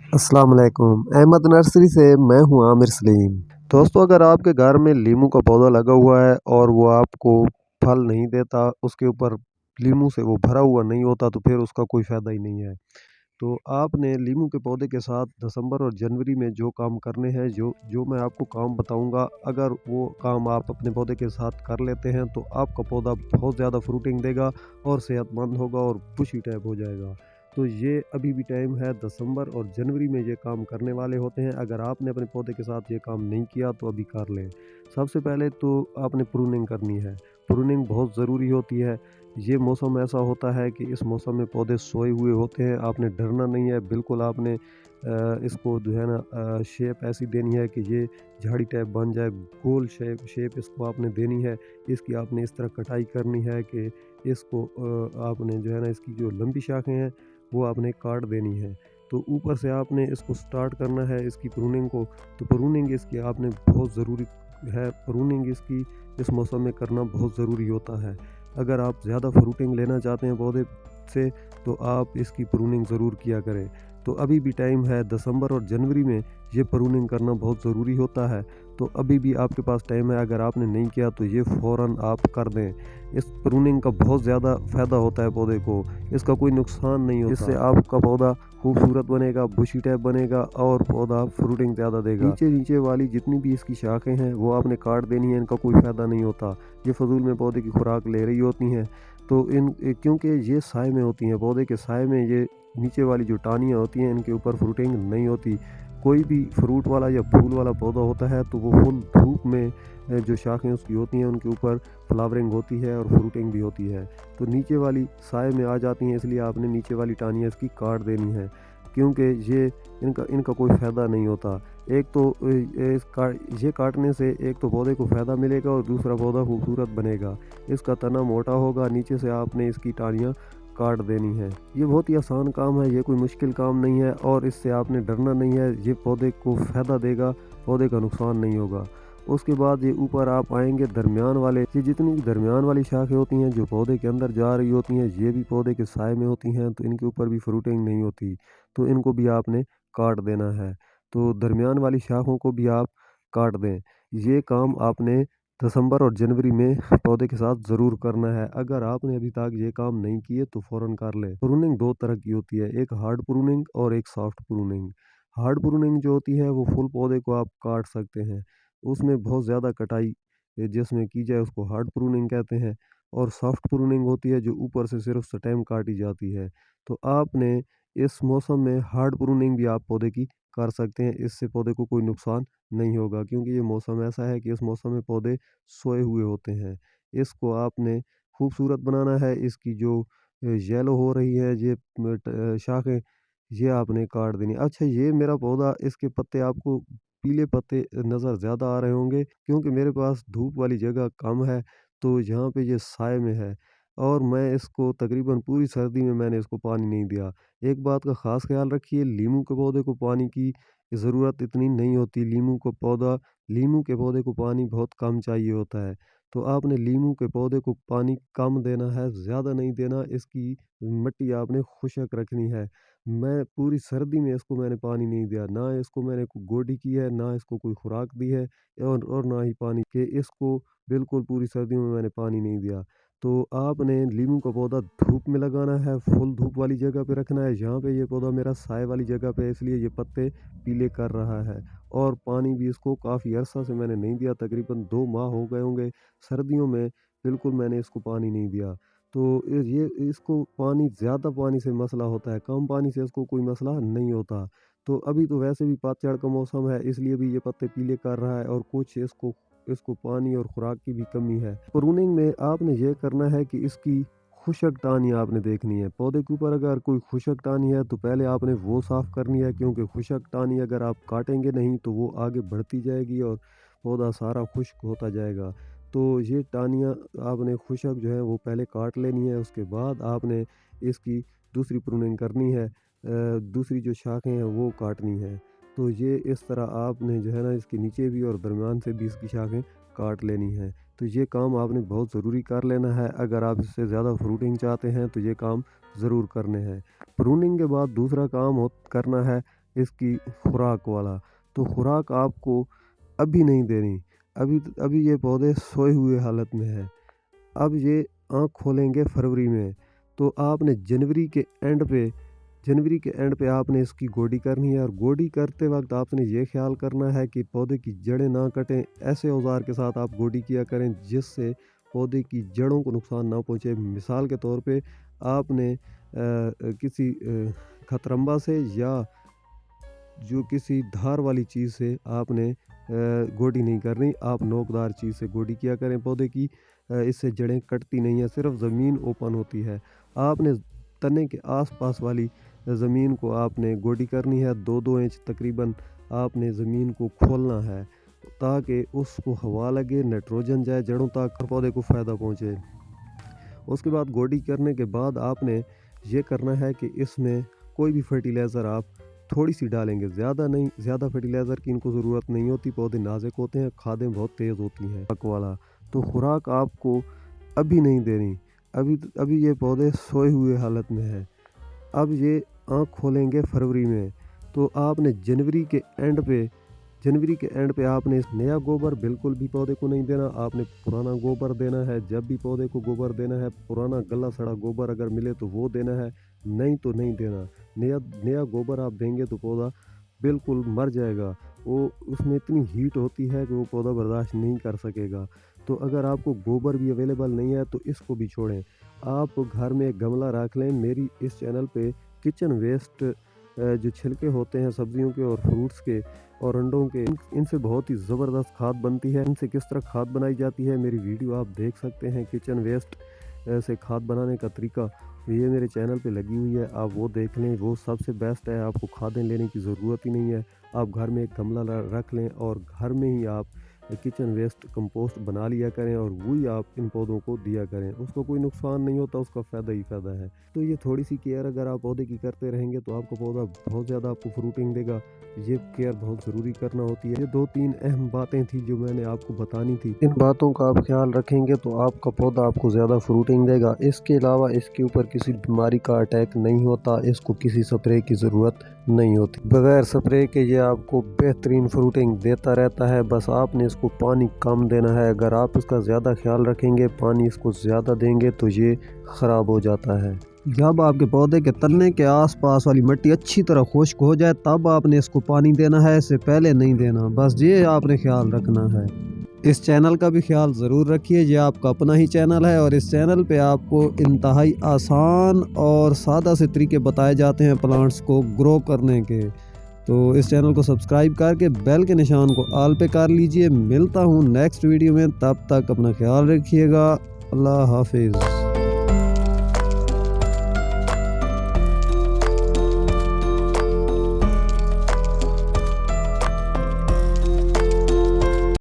अस्सलाम वालेकुम। अहमद नर्सरी से मैं हूँ आमिर सलीम। दोस्तों, अगर आपके घर में लीमू का पौधा लगा हुआ है और वो आपको फल नहीं देता, उसके ऊपर लीमू से वो भरा हुआ नहीं होता, तो फिर उसका कोई फ़ायदा ही नहीं है। तो आपने लीमू के पौधे के साथ दिसंबर और जनवरी में जो काम करने हैं, जो जो मैं आपको काम बताऊंगा, अगर वो काम आप अपने पौधे के साथ कर लेते हैं तो आपका पौधा बहुत ज़्यादा फ्रूटिंग देगा और सेहतमंद होगा और बुशी टाइप हो जाएगा। तो ये अभी भी टाइम है, दिसंबर और जनवरी में ये काम करने वाले होते हैं। अगर आपने अपने पौधे के साथ ये काम नहीं किया तो अभी कर लें। सबसे पहले तो आपने प्रूनिंग करनी है। प्रूनिंग बहुत ज़रूरी होती है। ये मौसम ऐसा होता है कि इस मौसम में पौधे सोए हुए होते हैं। आपने डरना नहीं है, बिल्कुल आपने इसको जो है ना शेप ऐसी देनी है कि ये झाड़ी टाइप बन जाए, गोल शेप इसको आपने देनी है। इसकी आपने इस तरह कटाई करनी है कि इसको आपने जो है ना इसकी जो लंबी शाखें हैं वो आपने काट देनी है। तो ऊपर से आपने इसको स्टार्ट करना है इसकी प्रूनिंग को। तो प्रूनिंग इसकी आपने बहुत ज़रूरी है, प्रूनिंग इसकी इस मौसम में करना बहुत ज़रूरी होता है। अगर आप ज़्यादा फ्रूटिंग लेना चाहते हैं पौधे से तो आप इसकी प्रूनिंग ज़रूर किया करें। तो अभी भी टाइम है, दिसंबर और जनवरी में ये प्रूनिंग करना बहुत ज़रूरी होता है। तो अभी भी आपके पास टाइम है, अगर आपने नहीं किया तो ये फ़ौरन आप कर दें। इस प्रूनिंग का बहुत ज़्यादा फ़ायदा होता है पौधे को, इसका कोई नुकसान नहीं होता। इससे आपका पौधा खूबसूरत बनेगा, बुशी टाइप बनेगा और पौधा फ्रूटिंग ज़्यादा देगा। नीचे नीचे वाली जितनी भी इसकी शाखें हैं वो आपने काट देनी है, इनका कोई फ़ायदा नहीं होता। ये फजूल में पौधे की खुराक ले रही होती हैं। तो क्योंकि ये साए में होती हैं, पौधे के साए में ये नीचे वाली जो टाहनियाँ होती हैं इनके ऊपर फ्रूटिंग नहीं होती। कोई भी फ्रूट वाला या फूल वाला पौधा होता है तो वो फुल धूप में जो शाखें उसकी होती हैं उनके ऊपर फ्लावरिंग होती है और फ्रूटिंग भी होती है। तो नीचे वाली साए में आ जाती हैं, इसलिए आपने नीचे वाली टाहनियाँ इसकी काट देनी है, क्योंकि ये इनका इनका कोई फ़ायदा नहीं होता। एक तो ये काटने से एक तो पौधे को फ़ायदा मिलेगा और दूसरा पौधा खूबसूरत बनेगा। इसका तना मोटा होगा, नीचे से आपने इसकी टाहनियाँ काट देनी है। ये बहुत ही आसान काम है, ये कोई मुश्किल काम नहीं है और इससे आपने डरना नहीं है। ये पौधे को फ़ायदा देगा, पौधे का नुकसान नहीं होगा। उसके बाद ये ऊपर आप आएंगे दरमियान वाले, ये जितनी भी दरमियान वाली शाखें होती हैं जो पौधे के अंदर जा रही होती हैं, ये भी पौधे के साए में होती हैं, तो इनके ऊपर भी फ्रूटिंग नहीं होती, तो इनको भी आपने काट देना है। तो दरमियान वाली शाखों को भी आप काट दें। ये काम आपने दिसंबर और जनवरी में पौधे के साथ ज़रूर करना है। अगर आपने अभी तक ये काम नहीं किए तो फ़ौरन कर लें। प्रूनिंग दो तरह की होती है, एक हार्ड प्रूनिंग और एक सॉफ्ट प्रूनिंग। हार्ड प्रूनिंग जो होती है वो फुल पौधे को आप काट सकते हैं, उसमें बहुत ज़्यादा कटाई जिसमें की जाए उसको हार्ड प्रूनिंग कहते हैं। और सॉफ्ट प्रूनिंग होती है जो ऊपर से सिर्फ स्टेम काटी जाती है। तो आपने इस मौसम में हार्ड प्रूनिंग भी आप पौधे की कर सकते हैं, इससे पौधे को कोई नुकसान नहीं होगा, क्योंकि ये मौसम ऐसा है कि इस मौसम में पौधे सोए हुए होते हैं। इसको आपने खूबसूरत बनाना है, इसकी जो येलो हो रही है ये शाखें, ये आपने काट देनी। अच्छा, ये मेरा पौधा, इसके पत्ते आपको पीले पत्ते नज़र ज़्यादा आ रहे होंगे, क्योंकि मेरे पास धूप वाली जगह कम है, तो यहाँ पे ये साए में है और मैं इसको तकरीबन पूरी सर्दी में मैंने इसको पानी नहीं दिया। एक बात का ख़ास ख्याल रखिए, लीमू के पौधे को पानी की ज़रूरत इतनी नहीं होती। लीमू के पौधे को पानी बहुत कम चाहिए होता है। तो आपने लीमू के पौधे को पानी कम देना है, ज़्यादा नहीं देना। इसकी मिट्टी आपने खुशक रखनी है। मैं पूरी सर्दी में इसको मैंने पानी नहीं दिया, ना इसको मैंने गोडी की है, ना इसको कोई खुराक दी है और ना ही पानी के इसको बिल्कुल पूरी सर्दियों में मैंने पानी नहीं दिया। तो आपने लीमू का पौधा धूप में लगाना है, फुल धूप वाली जगह पे रखना है। यहाँ पे ये पौधा मेरा साए वाली जगह पे है, इसलिए ये पत्ते पीले कर रहा है। और पानी भी इसको काफ़ी अरसा से मैंने नहीं दिया, तकरीबन 2 माह हो गए होंगे। सर्दियों में बिल्कुल मैंने इसको पानी नहीं दिया। तो ये इसको ज़्यादा पानी से मसला होता है, कम पानी से इसको कोई मसला नहीं होता। तो अभी तो वैसे भी पतझड़ का मौसम है, इसलिए भी ये पत्ते पीले कर रहा है और कुछ इसको इसको पानी और खुराक की भी कमी है। प्रूनिंग में आपने ये करना है कि इसकी खुशक टाहनी आपने देखनी है। पौधे के ऊपर अगर कोई खुशक टाहनी है तो पहले आपने वो साफ़ करनी है, क्योंकि खुशक टाहनी अगर आप काटेंगे नहीं तो वो आगे बढ़ती जाएगी और पौधा सारा खुश्क होता जाएगा। तो ये टाहनियाँ आपने खुशक जो है वो पहले काट लेनी है, उसके बाद आपने इसकी दूसरी प्रूनिंग करनी है। दूसरी जो शाखें हैं वो काटनी है। तो ये इस तरह आपने जो है ना इसके नीचे भी और दरमियान से भी इसकी शाखें काट लेनी है। तो ये काम आपने बहुत ज़रूरी कर लेना है, अगर आप इससे ज़्यादा फ्रूटिंग चाहते हैं तो ये काम ज़रूर करने हैं। प्रूनिंग के बाद दूसरा काम करना है, इसकी खुराक वाला। तो खुराक आपको अभी नहीं देनी, अभी ये पौधे सोए हुए हालत में है। अब ये आँख खोलेंगे फरवरी में, तो आपने जनवरी के एंड पे आपने इसकी गोडी करनी है। और गोडी करते वक्त आपने ये ख्याल करना है कि पौधे की जड़ें ना कटें। ऐसे औजार के साथ आप गोडी किया करें जिससे पौधे की जड़ों को नुकसान ना पहुँचे। मिसाल के तौर पे आपने किसी खतरम्बा से या जो किसी धार वाली चीज़ से आपने गोडी नहीं करनी, आप नोकदार चीज़ से गोडी किया करें पौधे की। इससे जड़ें कटती नहीं है, सिर्फ ज़मीन ओपन होती है। आपने तने के आसपास वाली ज़मीन को आपने गोडी करनी है, 2-2 इंच तकरीबन आपने ज़मीन को खोलना है ताकि उसको हवा लगे, नाइट्रोजन जाए जड़ों तक, पौधे को फ़ायदा पहुँचे। उसके बाद गोडी करने के बाद आपने ये करना है कि इसमें कोई भी फर्टिलाइज़र आप थोड़ी सी डालेंगे, ज़्यादा नहीं। ज़्यादा फर्टिलाइज़र की इनको ज़रूरत नहीं होती, पौधे नाजुक होते हैं, खादें बहुत तेज़ होती हैं वाला। तो खुराक आपको अभी नहीं देनी, अभी ये पौधे सोए हुए हालत में है। अब ये आँख खोलेंगे फरवरी में, तो आपने जनवरी के एंड पे आपने नया गोबर बिल्कुल भी पौधे को नहीं देना, आपने पुराना गोबर देना है। जब भी पौधे को गोबर देना है, पुराना गला सड़ा गोबर अगर मिले तो वो देना है, नहीं तो नहीं देना। नया गोबर आप देंगे तो पौधा बिल्कुल मर जाएगा, वो उसमें इतनी हीट होती है कि वो पौधा बर्दाश्त नहीं कर सकेगा। तो अगर आपको गोबर भी अवेलेबल नहीं है तो इसको भी छोड़ें। आप घर में एक गमला रख लें। मेरी इस चैनल पे किचन वेस्ट जो छिलके होते हैं सब्जियों के और फ्रूट्स के और अंडों के, इनसे बहुत ही ज़बरदस्त खाद बनती है। इनसे किस तरह खाद बनाई जाती है मेरी वीडियो आप देख सकते हैं। किचन वेस्ट से खाद बनाने का तरीका ये मेरे चैनल पे लगी हुई है, आप वो देख लें, वो सबसे बेस्ट है। आपको खादें लेने की ज़रूरत ही नहीं है। आप घर में एक गमला रख लें और घर में ही आप किचन वेस्ट कंपोस्ट बना लिया करें और वही आप इन पौधों को दिया करें। उसको कोई नुकसान नहीं होता, उसका फ़ायदा ही फ़ायदा है। तो ये थोड़ी सी केयर अगर आप पौधे की करते रहेंगे तो आपका पौधा बहुत ज़्यादा आपको फ्रूटिंग देगा। ये केयर बहुत ज़रूरी करना होती है। ये 2-3 अहम बातें थी जो मैंने आपको बतानी थी। इन बातों का आप ख्याल रखेंगे तो आपका पौधा आपको ज़्यादा फ्रूटिंग देगा। इसके अलावा इसके ऊपर किसी बीमारी का अटैक नहीं होता, इसको किसी स्प्रे की ज़रूरत नहीं होती। बगैर स्प्रे के ये आपको बेहतरीन फ्रूटिंग देता रहता है। बस आपने इसको पानी कम देना है। अगर आप इसका ज़्यादा ख्याल रखेंगे, पानी इसको ज़्यादा देंगे तो ये ख़राब हो जाता है। जब आपके पौधे के तलने के आसपास वाली मिट्टी अच्छी तरह खुश्क हो जाए तब आपने इसको पानी देना है, इससे पहले नहीं देना। बस ये आपने ख्याल रखना है। इस चैनल का भी ख्याल ज़रूर रखिए, ये आपका अपना ही चैनल है और इस चैनल पे आपको इंतहाई आसान और सादा से तरीके बताए जाते हैं प्लांट्स को ग्रो करने के। तो इस चैनल को सब्सक्राइब करके बेल के निशान को ऑल पे कर लीजिए। मिलता हूँ नेक्स्ट वीडियो में, तब तक अपना ख्याल रखिएगा। अल्लाह हाफिज़।